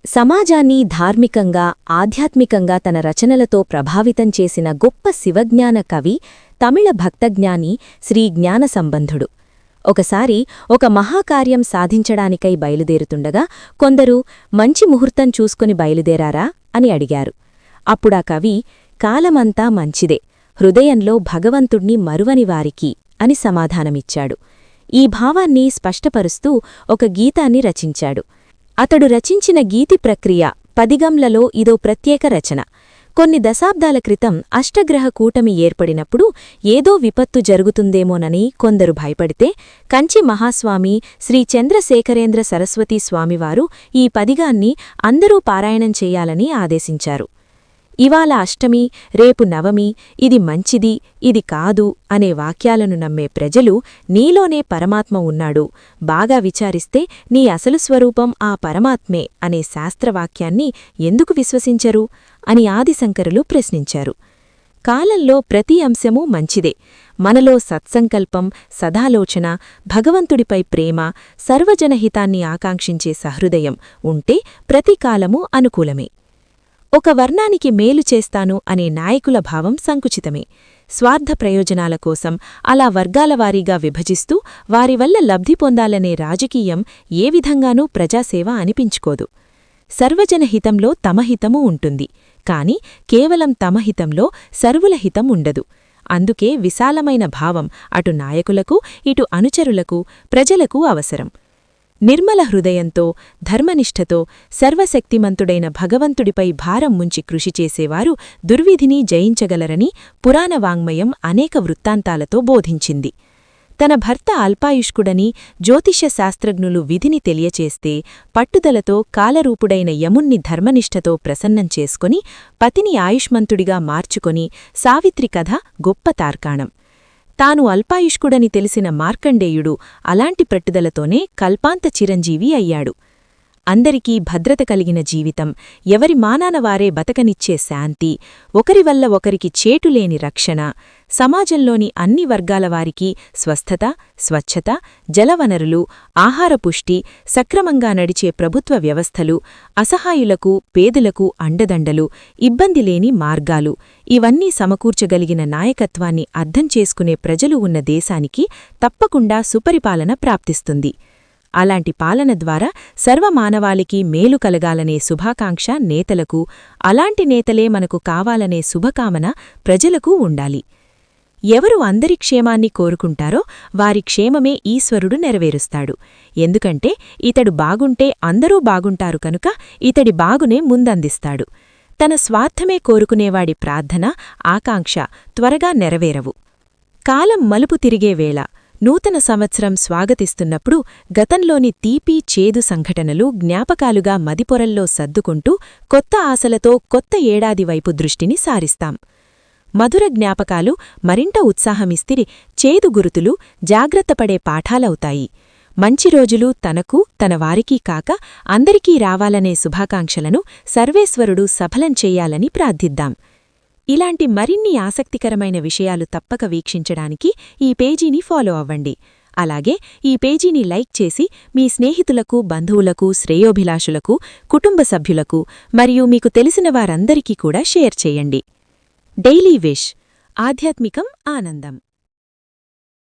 సమాజాన్ని ధార్మికంగా ఆధ్యాత్మికంగా తన రచనలతో ప్రభావితం చేసిన గొప్ప శివజ్ఞాన కవి తమిళ భక్తజ్ఞాని శ్రీ జ్ఞానసంబంధుడు. ఒకసారి ఒక మహాకార్యం సాధించడానికై బయలుదేరుతుండగా కొందరు మంచి ముహూర్తం చూసుకుని బయలుదేరారా అని అడిగారు. అప్పుడా కవి కాలమంతా మంచిదే, హృదయంలో భగవంతుణ్ణి మరువని వారికి అని సమాధానమిచ్చాడు. ఈ భావాన్ని స్పష్టపరుస్తూ ఒక గీతాన్ని రచించాడు. అతడు రచించిన గీతి ప్రక్రియ పదిగంలలో ఇదో ప్రత్యేక రచన. కొన్ని దశాబ్దాల క్రితం అష్టగ్రహ కూటమి ఏర్పడినప్పుడు ఏదో విపత్తు జరుగుతుందేమోనని కొందరు భయపడితే కంచి మహాస్వామి శ్రీ చంద్రశేఖరేంద్ర సరస్వతీ స్వామివారు ఈ పదిగాన్ని అందరూ పారాయణం చెయ్యాలని ఆదేశించారు. ఇవాళ అష్టమి, రేపు నవమి, ఇది మంచిది, ఇది కాదు అనే వాక్యాలను నమ్మే ప్రజలు నీలోనే పరమాత్మ ఉన్నాడు, బాగా విచారిస్తే నీ అసలు స్వరూపం ఆ పరమాత్మే అనే శాస్త్రవాక్యాన్ని ఎందుకు విశ్వసించరు అని ఆదిశంకరులు ప్రశ్నించారు. కాలంలో ప్రతి అంశమూ మంచిదే. మనలో సత్సంకల్పం, సదాలోచన, భగవంతుడిపై ప్రేమ, సర్వజనహితాన్ని ఆకాంక్షించే సహృదయం ఉంటే ప్రతి కాలమూ అనుకూలమే. ఒక వర్ణానికి మేలు చేస్తాను అనే నాయకుల భావం సంకుచితమే. స్వార్థ ప్రయోజనాల కోసం అలా వర్గాలవారీగా విభజిస్తూ వారి వల్ల లబ్ధి పొందాలనే రాజకీయం ఏ విధంగానూ ప్రజాసేవ అనిపించుకోదు. సర్వజనహితంలో తమహితమూ ఉంటుంది, కాని కేవలం తమహితంలో సర్వుల హితం ఉండదు. అందుకే విశాలమైన భావం అటు నాయకులకు, ఇటు అనుచరులకు, ప్రజలకు అవసరం. నిర్మల హృదయంతో, ధర్మనిష్ఠతో సర్వశక్తిమంతుడైన భగవంతుడిపై భారం ముంచి కృషి చేసేవారు దుర్విధిని జయించగలరని పురాణవాంగ్మయం అనేక వృత్తాంతాలతో బోధించింది. తన భర్త అల్పాయుష్కుడని జ్యోతిష్య శాస్త్రజ్ఞులు విధిని తెలియచేస్తే పట్టుదలతో కాలరూపుడైన యముణ్ణి ధర్మనిష్ఠతో ప్రసన్నం చేసుకుని పతిని ఆయుష్మంతుడిగా మార్చుకొని సావిత్రి కథ గొప్ప తార్కాణం. తాను అల్పాయుష్కుడని తెలిసిన మార్కండేయుడు అలాంటి పట్టుదలతోనే కల్పాంత చిరంజీవి అయ్యాడు. అందరికీ భద్రత కలిగిన జీవితం, ఎవరి మానానవారే బతకనిచ్చే శాంతి, ఒకరివల్ల ఒకరికి చేటులేని రక్షణ, సమాజంలోని అన్ని వర్గాలవారికి స్వస్థత, స్వచ్ఛత, జలవనరులు, ఆహారపుష్టి, సక్రమంగా నడిచే ప్రభుత్వ వ్యవస్థలు, అసహాయులకు, పేదలకు అండదండలు, ఇబ్బందిలేని మార్గాలు ఇవన్నీ సమకూర్చగలిగిన నాయకత్వాన్ని అర్థం చేసుకునే ప్రజలు ఉన్న దేశానికి తప్పకుండా సుపరిపాలన ప్రాప్తిస్తుంది. అలాంటి పాలన ద్వారా సర్వమానవాళికి మేలు కలగాలనే శుభాకాంక్ష నేతలకు, అలాంటి నేతలే మనకు కావాలనే శుభకామన ప్రజలకు ఉండాలి. ఎవరు అందరి క్షేమాన్ని కోరుకుంటారో వారి క్షేమమే ఈశ్వరుడు నెరవేరుస్తాడు. ఎందుకంటే ఇతడు బాగుంటే అందరూ బాగుంటారు కనుక ఇతడి బాగునే ముందందిస్తాడు. తన స్వార్థమే కోరుకునేవాడి ప్రార్థన, ఆకాంక్ష త్వరగా నెరవేరవు. కాలం మలుపు తిరిగే వేళ నూతన సంవత్సరం స్వాగతిస్తున్నప్పుడు గతంలోని తీపి, చేదు సంఘటనలు జ్ఞాపకాలుగా మదిపొరల్లో సర్దుకుంటూ కొత్త ఆశలతో కొత్త ఏడాది వైపు దృష్టిని సారిస్తాం. మధుర జ్ఞాపకాలు మరింట ఉత్సాహమిస్తిరి, చేదు గురుతులు జాగ్రత్తపడే పాఠాలవుతాయి. మంచి రోజులు తనకు, తన వారికీ కాక అందరికీ రావాలనే శుభాకాంక్షలను సర్వేశ్వరుడు సఫలం చెయ్యాలని ప్రార్థిద్దాం. ఇలాంటి మరిన్ని ఆసక్తికరమైన విషయాలు తప్పక వీక్షించడానికి ఈ పేజీని ఫాలో అవ్వండి. అలాగే ఈ పేజీని లైక్ చేసి మీ స్నేహితులకు, బంధువులకు, శ్రేయోభిలాషులకు, కుటుంబ సభ్యులకు మరియు మీకు తెలిసిన వారందరికీ కూడా షేర్ చేయండి. Daily wish. ఆధ్యాత్మికం ఆనందం.